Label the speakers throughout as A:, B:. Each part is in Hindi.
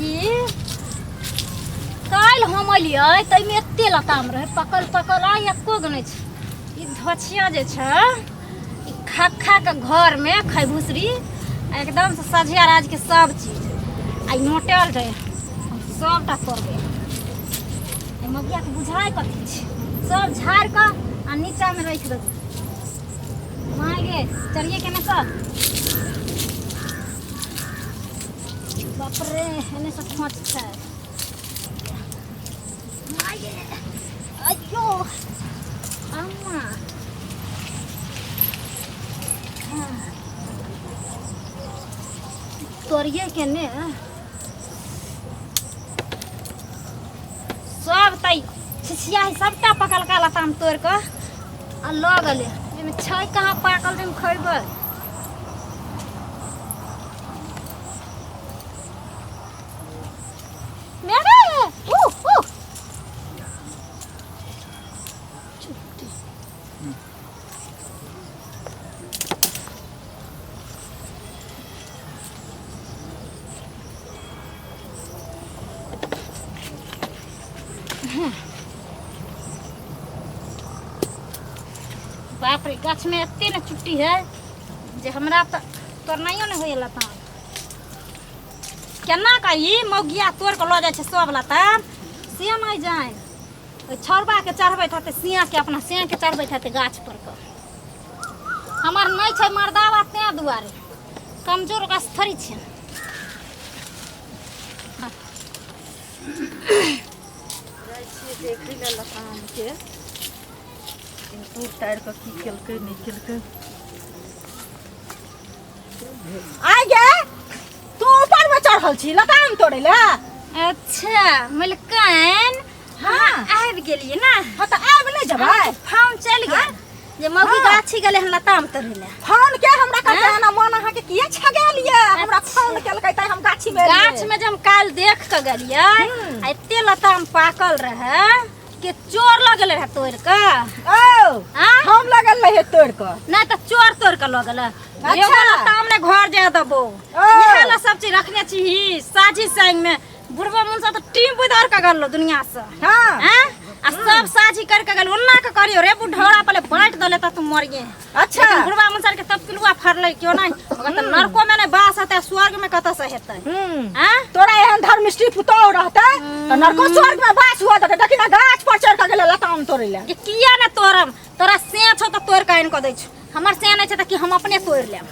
A: कि काल हम अलियै तै में एते लताम रहे पकल आ एको गने छ ई धछिया जे छ ई खा के घर में खाइ भूसरी एकदम से सझिया राज के सब चीज आ नोटल रहे सबटा करबे ए मगिया के बुझाय कथी छ सब झाड़ के आ नीचा में रख दे माय गे चलिए केने कर बाप रे एने से खोच छै माय गे अयो अम्मा तोरिए केने सब तई छिछिया सबटा पकल का लताम तोड़ के आ ल गेले एमे छै कहाँ पाकल जे खइबै मेरे बाप रे गाछ में एते न चुट्टी है जे हमरा त तोरनाइयो न होइला त केना कही मौगिया तोड़ के ल जाय छै सब लताम से नहीं जाय ओइ छौरबा के चढ़बैत हते सिया के अपना सिया के चढ़बैत हते गाछ पर के हमर नहीं छै मर्दावा ते दुआरे कमजोर गाछ थरी छै
B: जाय छी देखै ले लताम के तू टायर का की केलकै नहीं केलकै आइ गे तू ऊपर में चढ़ल छी लताम तोड़े ले
A: अच्छा मलकन
B: हां
A: आबि गेलिए ना
B: हां त आब नहीं जबै
A: फोन चल गेल जे मौगी गाछी गेले हन लताम तोड़े ले
B: फोन के हमरा कहते ना मन अहा के किए छगेलिए हमरा फोन केलकै त हम गाछी में
A: गाछ में जब काल देख के गेलिए एते लताम पाकल रहे के चोर लगल रहे तोड़ के
B: ओ हम लगल रहे तोड़ के
A: नहीं तो चोर तोड़ के लगल एगो लताम ने घर जा दबो इहे ला सब चीज रखने छी साझी संग में बुढ़वा मुंसा तो टीम बुदार का गल दुनिया से
B: हां
A: हैं आ सब साझी करके गल ओन्ना के करियो रे बुढ़ौड़ा पहले बांट दले त तू मर गे
B: अच्छा
A: बुढ़वा मुंसा के तब किलुआ फरले क्यों नहीं अगर त नरको में नहीं बास हते स्वर्ग में कत से हेतै हैं
B: तोरा एहन धर्मिष्ठी पुतो रहता त नरको स्वर्ग में बास हुआ त देखि ना गाछ पर चढ़ के गेले लताम तोड़े ले
A: ये किया ना तोरम तोरा से छौ त तोड़ के आइन क दै छ हमर से नहीं छ त कि हम अपने तोड़ लेम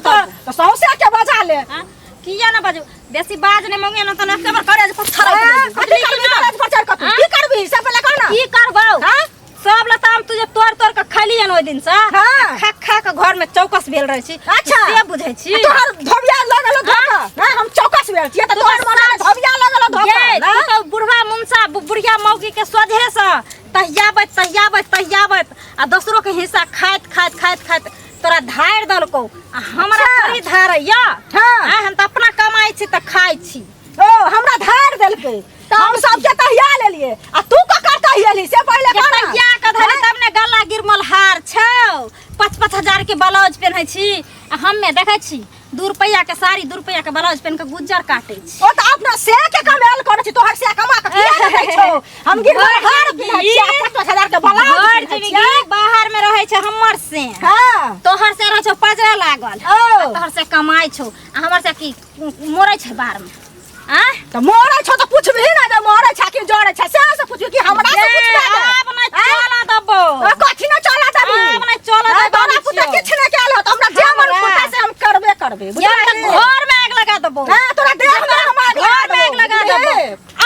B: तो सौसे के बजा ले
A: किया ना बाजू बेसी बाज ने मंगे न त न केबर करे जे पत्थर
B: की करबी सब पहले कहना
A: की करबौ सब लताम तुझे तोड़ के खैली न ओइ दिन से खा के घर में चौकस भेल रहै छी
B: अच्छा
A: से बुझै छी
B: तोहर धबिया लगल धोका ना हम चौकस भेल छी त तोहर मन धबिया लगल धोका
A: ना तो बुढ़वा मुंसा बुढ़िया मौगी के सोझे से तहियाबत आ दोसरो के हिस्सा खाइत तोरा धार दलको आ हमरा थोड़ी धारैया हां हम त अपना कमाई छी त खाइ छी
B: ओ हमरा धार देलकै त हम सब के तहिया लेलिए आ तू का करता हियली से पहले कहना
A: तहिया के धरे तब ने गला गिरमल हार छौ 5-5 के ब्लाउज पहनै छी आ हम्मे देखै छी 2 रुपया के साड़ी 2 रुपया के ब्लाउज पहन के गुज्जर काटै छी
B: ओ त अपना से के कमाल करै छी तोहर से कमा के किया दै छौ हम गिरमल हार पिनै छी 5-5 के ब्लाउज
A: जिंदगी बाहर में रहै छै हमर से
B: हां
A: तोहर से रहै छौ पजरा लागल तोहर से कमाई छौ आ हमर से की मोरै छै बाहर में हां
B: त मोरै छौ त पूछबी ना जे मोरै छ कि जोड़ै छ से पूछबी कि हमरा से पूछबे
A: अब नै चला दबो
B: कथि न चला दबी
A: अब नै चला दबो
B: तोरा पुत किछ न केल हो त हमरा जे मन पुता से हम करबे
A: या त घर में आग लगा दबो
B: हां तोरा देह में हम
A: घर में आग लगा दबो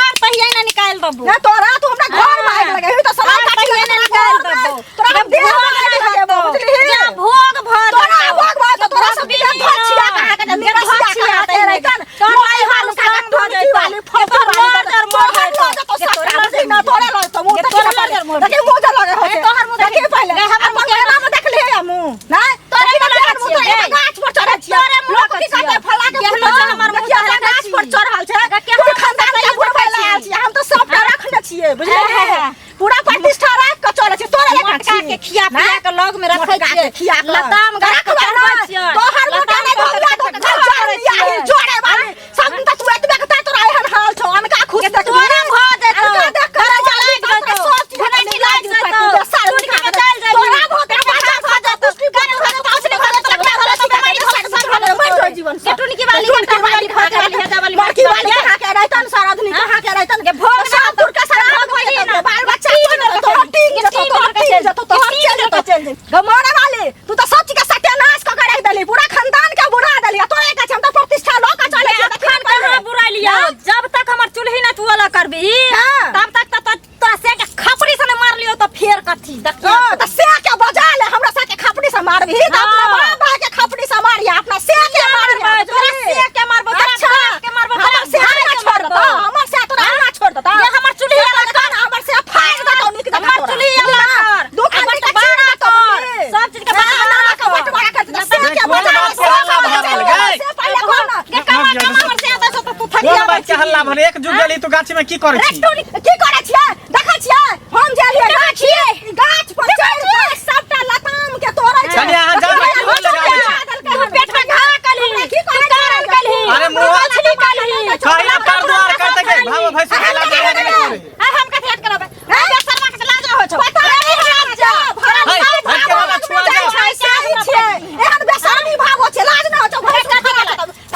A: और तहिया न निकाल दबो
B: ना तोरा तू हमरा घर में आग लगा त सब काटी न निकाल दबो तोरा देह में आग लगाबो बुझली
A: या भोग भर
B: तोरा भोग भर त तोरा सब के धछिया कहा के मेरा धछिया ते रे कन तोरा हाल का वाली फोटो
A: मर्डर
B: तो तोरा न तोरा ल त मुंह देखे मुंह लगे हो तोहर मुंह देखे पहले हम कैमरा में देख ले मुंह ना तोरे गाछ पर चढ़े छियै लोग की कहते फला के हमर मुंह गाछ पर चढ़ल छै कोन खानदान के बुढ़वा लाल छी हम तो सब रखने छियै बुझले पूरा प्रतिष्ठा राख के चले छी तोरे ले
A: के खिया पिया टुनकी वाली खा के वाली है वाली
B: मड़की वाली खा के रहतन सारा दिन खा के रहतन के भोग सब दूर का सारा कोई ना बाल बच्चा तो ठीक जतो तो ठीक जतो तो चल गमोरा वाले तू तो सब चीज का सत्यानाश क के रख देली पूरा खानदान के बुरा देली तो एक हम तो प्रतिष्ठा लो का चले
A: खान कहां बुरा लिया जब तक हमर चुल्ही ना तू वाला करबी तब तक तो तोरा से के खपड़ी से मार लियो तो फेर कथी देखियो
B: तो से के बजा ले हमरा से के खपड़ी से मारबी तो अपना बाप के खपड़ी से मारिया अपना से के मारबी
A: तोरा से के मारबो
B: अच्छा
A: के मारबो
B: हमर से ना छोड़ दता हमर से तोरा ना छोड़ दता
A: ये हमर चुल्ही वाला
B: कर हमर से फाड़ दता निक दता
A: हमर चुल्ही वाला कर
B: दो खबर का बाड़ा कर
A: सब चीज के बाड़ा
B: का बंटवारा कर दता से के बजा से पहले कोन
A: के कमा हमर से आता तो तू थक
C: कोन बात के हल्ला भर एक जुग गेली तू गाछी में की करै छी
B: की करे छियै देखै छियै हम जेलिए गाछ पर चढ़ के सबटा लताम के तोड़ै छै
C: चलिए यहां जा लगाबै
A: पेट में घा कली
B: की कारण कली
C: अरे मुंह
A: मछली कली
C: कहिया कर द्वार करते के भाव भैंस के लाज
A: हम कथि हट करब बेसरमा के लाज हो छ
B: पता नहीं जा
C: हट के वाला छुआ जा
B: एहन बेशर्मी भाव हो छै लाज न हो छ भरे का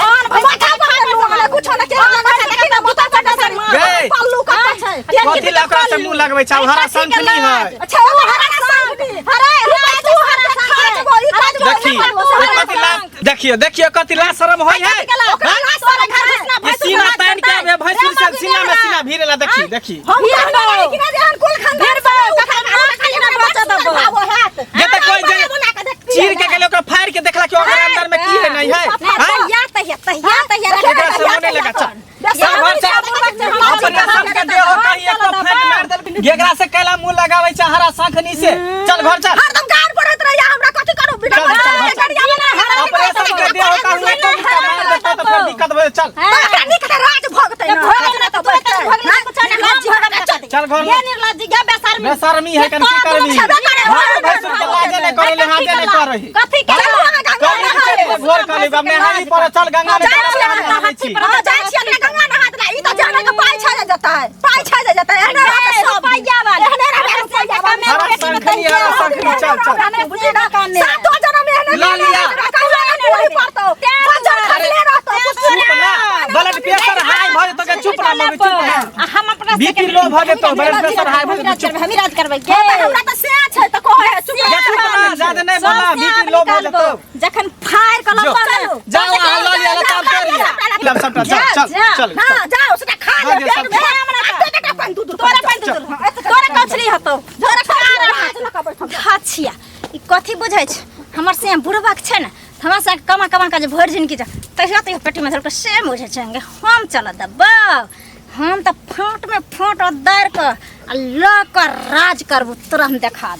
B: और माथा पर कुछ न के देखि न मुता पर डसर पल्लू का छै
C: कथि लकड़ा से मुंह लगबै छ हरा संख नहीं है
B: अच्छा वो हरा संग हरे तू हरा संग बोली काज
C: कथि देखियो देखियो कथि ला शर्म होय है ये सीना तान के आवे भैंसुर से सीना में सीना भीरेला देखी देखी
B: हम कि ना जहन कुल खानदान खाली ना बचा दबो
C: ये त कोई जे चीर के गेलो ओकरा फाड़ के देखला कि ओकर अंदर में की है नहीं है
A: या तहिया
C: एकरा से होने लगा चल घर से अपने सब के देहो कहीं एको फेंक मार देल गेगरा से कैला मुंह लगाबै छ हरा संखनी से चल घर चल
B: हरदम गाड़ पड़त रहिया हमरा कथि करू बेटा
C: अपने सब के देहो कहीं एको मार देता तो फिर दिक्कत हो चल
B: निक राज भगतै ना तो
C: चल घर
A: ये निर्लज्ज गे बेशर्मी
C: बेशर्मी है कन की करबी भैंसुर के लाजे नहीं करे ले हाजे नहीं कर रही
A: कथि के
C: घोर कर ले मैं हाई पर चल गंगा में नहाबै छी
B: जाय छी अपने गंगा नहा दला ई तो जाने के पाई छा जाता है पाई छा जाता है एहने रह सब
A: पैया वाला
B: एहने रह पैया वाला
C: हरा संखनी चल चल
B: बुझे ना काने सातो जन्म एहने
C: ला लिया
B: नहीं पड़तो बजर खले रहतो
C: चुप ना ब्लड प्रेशर हाई भ तो के चुप ना मम्मी चुप ना
A: हम अपना
C: बीपी लो भ जेतो ब्लड प्रेशर हाई भ जेतो
A: हम राज करबै के
B: हमरा त से छै त कहे चुप
C: ना ज्यादा नहीं बोलना बीपी लो भ जेतो
A: जखन फायर कर लो
C: जाओ ला लिया लताम कर लिया लब सबटा चल चल चल
B: हां जाओ सेटा खा ले पेट में हमरा पानी दूध
A: तोरा पानी दूध तोरा कछरी हतो
B: तोरा
A: खाछिया ई कथि बुझै छ हमर से बुढ़बाक छै न हमरा से कमा कमा का जे भर जिनकी जा तहिया तो पेटी में धरके से बुझै छंगे हम चल दबा हम त फाट में फाट दार क ल कर राज करबो तुरंत देखा